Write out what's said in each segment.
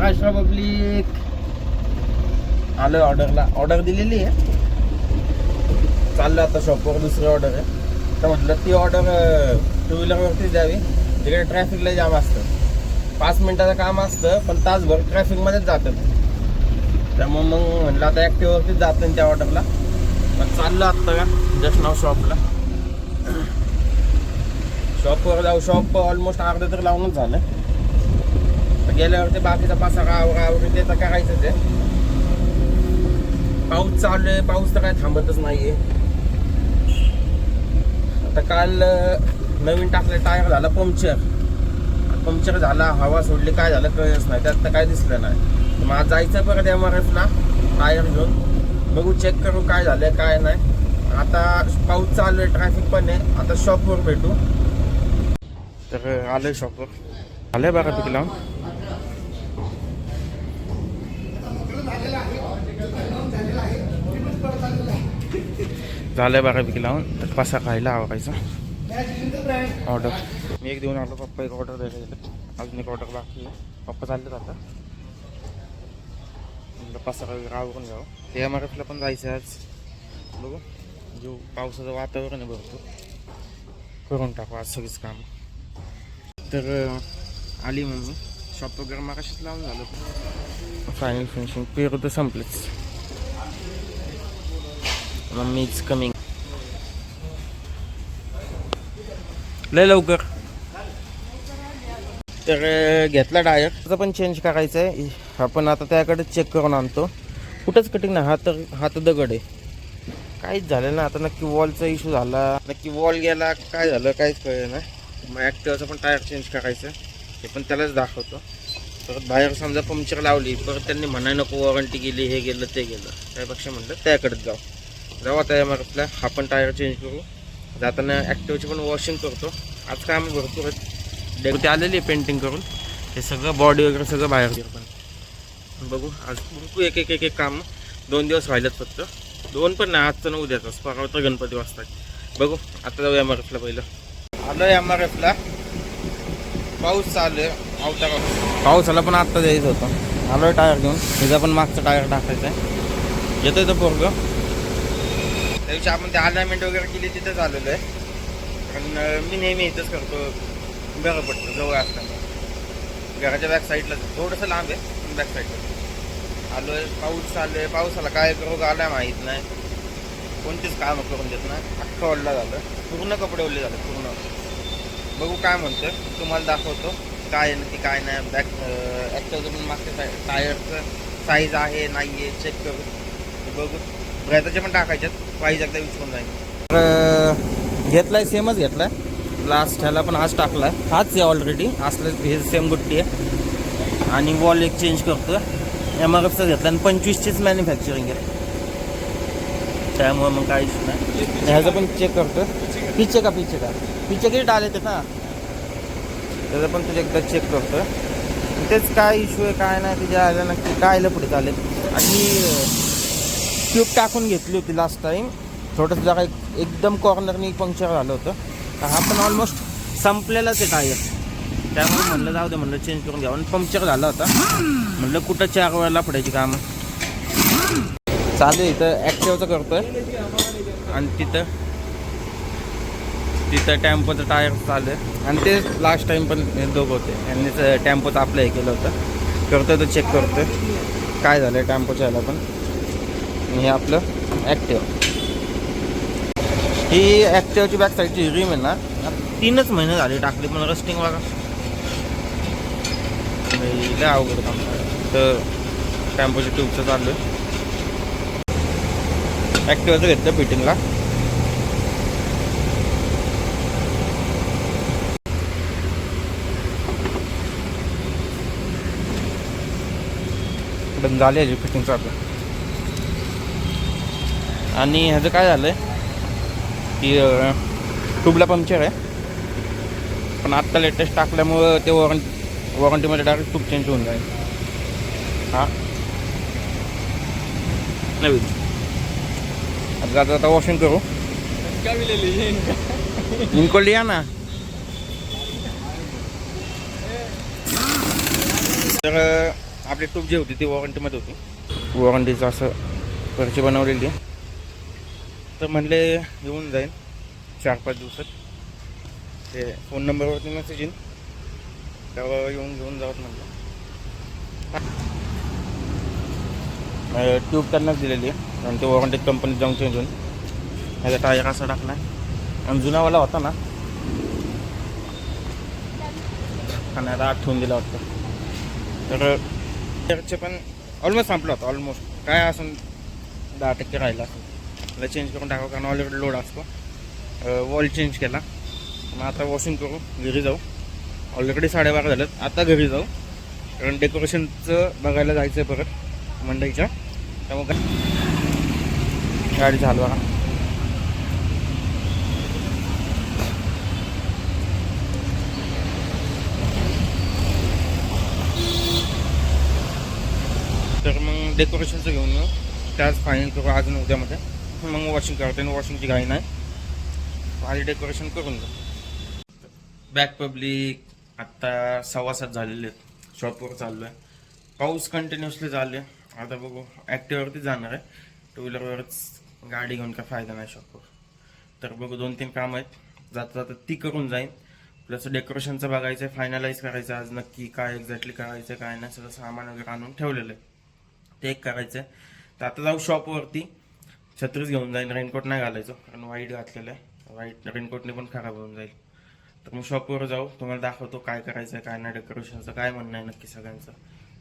Maharashtra public आलोय order दिलेली आहे. चाललं आता शॉपवर दुसरी ऑर्डर आहे. तर म्हटलं ती ऑर्डर टू व्हीलरवरतीच द्यावी. तिकडे ट्रॅफिकला जाम असतं. 5 मिनिटाचं काम असतं पण तासभर ट्रॅफिकमध्येच जातं. त्यामुळे मग म्हटलं आता ॲक्टिव्हवरतीच जात नाही त्या ऑर्डरला. पण चाललं आत्ता का जस्ट नाव शॉपला. शॉपवर जाऊ. शॉप ऑलमोस्ट अर्धा तर लावूनच झालं. तर गेल्यावरती बाकीचा पासा आवडी ते तर करायचंच आहे. पाऊस चालू आहे. पाऊस तर काय थांबतच नाहीये. आता काल नवीन टाकलं टायर झाला पंक्चर झाला. हवा सोडली काय झालं कळलंच नाही. त्यात तर काय दिसलं नाही. मग आज जायचं परत MRFला टायर घेऊन बघू चेक करू काय झालं काय नाही. आता पाऊस चालू आहे ट्रॅफिक पण आहे. आता शॉपवर भेटू. तर आलोय शॉपवर. आलंय बऱ्यापैकी लावून. झालंय बऱ्यापैकी लावून. तर पासा खायला आवडायचा ऑर्डर मी एक देऊन आलो. पप्पा एक ऑर्डर द्यायला गेलं. अजून एक ऑर्डर बाकी आहे. पप्पा चाललेत आता. पासा वगैरे आवरून घ्यावं. ते MRFला पण जायचं आज. बघू जो पावसाचं वातावरण आहे भरपूर करून टाकू आज सगळीच काम. तर आली मम्मी. शॉप वगैरे मागाशीच लावून झालं. फायनल फिनिशिंग पेरू तर संपलेच. Mummy is coming. लय लवकर. तर घेतला टायर. त्याचा पण चेंज करायचा आहे. आपण आता त्याकडे चेक करून आणतो. कुठंच कटिंग नाही. हा तर दगड आहे. काहीच झालं ना. आता नक्की वॉलचा इश्यू झाला. नक्की वॉल गेला काय झालं काहीच कळलं नाही. मग ॲक्टिवाचं पण टायर चेंज करायचं. हे पण त्यालाच दाखवतो. परत बाहेर समजा पंक्चर लावली परत त्यांनी म्हणाय नको वॉरंटी गेली हे गेलं ते गेलं. त्यापेक्षा म्हटलं त्याकडेच जाऊ आता MRFला. हा पण टायर चेंज करू. जाताना ॲक्टिवाची पण वॉशिंग करतो. आज काय आम्ही भरपूर ते आलेली आहे पेंटिंग करून. हे सगळं बॉडी वगैरे सगळं बाहेर पण बघू. आज बघू एक काम. 2 दिवस राहिलेत फक्त. 2 पण नाही. आजचं 9 उद्याचाच. परवा तर गणपती वाजतात. बघू आता जाऊ MRFला. पहिलं आलोय MRFला. पाऊस चालू आहे. पावसाला पण आत्ता द्यायचं होतं. आलोय टायर घेऊन. हिचा पण मागचा टायर टाकायचा आहे. येतोय तर पोरगं. त्या दिवशी आपण ते अलाइनमेंट वगैरे केली तिथंच आलेलो आहे. पण मी नेहमी इथंच करतो. बरं पडतं जवळ असताना. घराच्या बॅक साईडला थोडंसं लांब आहे पण बॅक साईडला आलोय. पाऊस चालू आहे. पावसाला काय रोग आला माहीत नाही. कोणतीच कामं करून देत नाही. अख्खं ओढला झालं. पूर्ण कपडे ओढले झाले पूर्ण. बघू काय म्हणतं. तुम्हाला दाखवतो काय नक्की काय नाही. बॅक ॲक्टिव्हचं पण मागच्या टायरचं साईज आहे नाही आहे चेक करू. बघू ब्रेथाचे पण टाकायच्यात. प्राईज एकदा विचारून जाईल. घेतलाय सेमच घेतलाय. लास्ट ह्याला पण हाच टाकलाय. हाच आहे ऑलरेडी. असलं हे सेम गुट्टी आहे. आणि वॉल एक चेंज करतो. MRFचा घेतला आणि 25चीच मॅन्युफॅक्चरिंग आहे. त्यामुळे मग काही इश्यू नाही. ह्याचं पण चेक करतो. पिचे किती टाले ते ना. त्याचं पण तुझे एकदा चेक करतो. तेच काय इश्यू आहे काय नाही तुझ्या आल्या नक्की कायला पुढे चालेल. आणि ट्यूब टाकून घेतली होती लास्ट टाईम. थोडंसं जरा एकदम कॉर्नरनी पंक्चर झालं होतं. हा पण ऑलमोस्ट संपलेलाच आहे टायर. त्यामुळे म्हणलं जाऊ दे म्हणलं चेंज करून घ्यावं. आणि पंक्चर झाला होता म्हणलं कुठं 4 वेळेला पडायची कामं चालू आहे. इथं ॲक्टिव्हचं करतोय. आणि तिथं टेम्पोचं टायर चालू आहे. आणि ते लास्ट टाईम पण हे दोघं होते. यांनीच टेम्पोचं आपलं हे केलं होतं. करतोय तो चेक करतोय काय झालं आहे टेम्पोच्या ह्याला पण. आणि हे आपलं ॲक्टिव्ह. ही ॲक्टिव्हची बॅक साईडची रिम आहे ना 3च महिने झाले टाकली. पण रस्टिंग बघा लय अवघड काम. तर टेम्पोच्या ट्यूबचं चालू आहे. ॲक्टिव्हचं घेतलं फिटिंगला. बंद झाली आहे फिटिंग चालू. आणि ह्याचं काय झालं आहे की ट्यूबला पंक्चर आहे. पण आत्ता लेटेस्ट टाकल्यामुळं ते वॉरंटीमध्ये डायरेक्ट ट्यूब चेंज होऊन जाईल. हां नवीन आता वॉशिंग करू. इनको लिया ना. तर आपली ट्यूब जी होती ती वॉरंटीमध्ये होती, वॉरंटीचं असं पर्ची बनवलेली आहे. तर म्हणले येऊन जाईल 4-5 दिवसात. ते फोन नंबरवरती मेसेज येईल, तेव्हा येऊन घेऊन जावं म्हणलं. ट्यूब त्यांनाच दिलेली आहे आणि ते वॉरंटी कंपनीत जाऊन चेंज होऊन ह्याचा टायर असा टाकला आहे. आणि जुनावाला होता ना, आणि आता आठवून दिला वाटतं. तर टायरचे पण ऑलमोस्ट संपलं होतं. ऑलमोस्ट काय असून 10% राहिला असेल, त्याला चेंज करून टाकावं कारण ऑलरेडी लोड असतो. वॉल चेंज केला. मग आता वॉशिंग करू, घरी जाऊ. ऑलरेडी 12:30 झालेत. आता घरी जाऊ कारण डेकोरेशनचं बघायला जायचं आहे परत मंडईच्या. त्यामुळे गाडी चालवा. तर मग डेकोरेशनचं घेऊन येऊ, त्याच फायनल करू आज आणि उद्यामध्ये. मग वॉशिंग करते आणि वॉशिंगची घाई नाही, आधी डेकोरेशन करून जाऊ. बॅक पब्लिक आत्ता 6:15 झालेले आहेत. शॉपवर चाललो आहे. पाऊस कंटिन्युअसली चालू आहे. आता बघू, ॲक्टिव्हवरती जाणार आहे. टू व्हीलरवरच गाडी घेऊन काय फायदा नाही शॉपवर. तर बघू 2-3 कामं आहेत, जाता जाता ती करून जाईन. प्लस डेकोरेशनचं बघायचं आहे, फायनलाइज करायचं आज नक्की काय एक्झॅक्टली करायचं काय नाही. सगळं सामान वगैरे आणून ठेवलेलं आहे, ते एक करायचं आहे. तर आता जाऊ शॉपवरती. छत्रीच घेऊन जाईन, रेनकोट नाही घालायचं कारण वाईट घातलेलं आहे. वाईट रेनकोटने पण खराब होऊन जाईल. तर मग शॉपवर जाऊ, तुम्हाला दाखवतो काय करायचं आहे काय नाही. डेकोरेशनचं काय म्हणणं आहे नक्की सगळ्यांचं,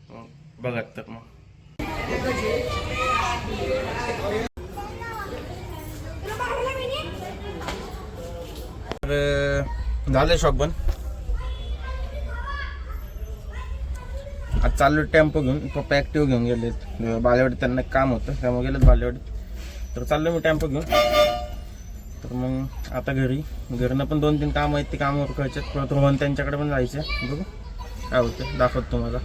मग बघत. तर मग झालं शॉप बंद. आज चाललो टेम्पो घेऊन. पप्पा ॲक्टिव्ह घेऊन गेलेत बालेवाडीत, त्यांना काम होतं त्यामुळे गेलेत बालेवाडीत. तर चाललो मी टेम्पो घेऊन. तर मग आता घरनं पण 2-3 कामं आहेत, ती कामावर करायचे. परत रोहन त्यांच्याकडे पण जायचं. बघू काय होतं, दाखवतो तुम्हाला.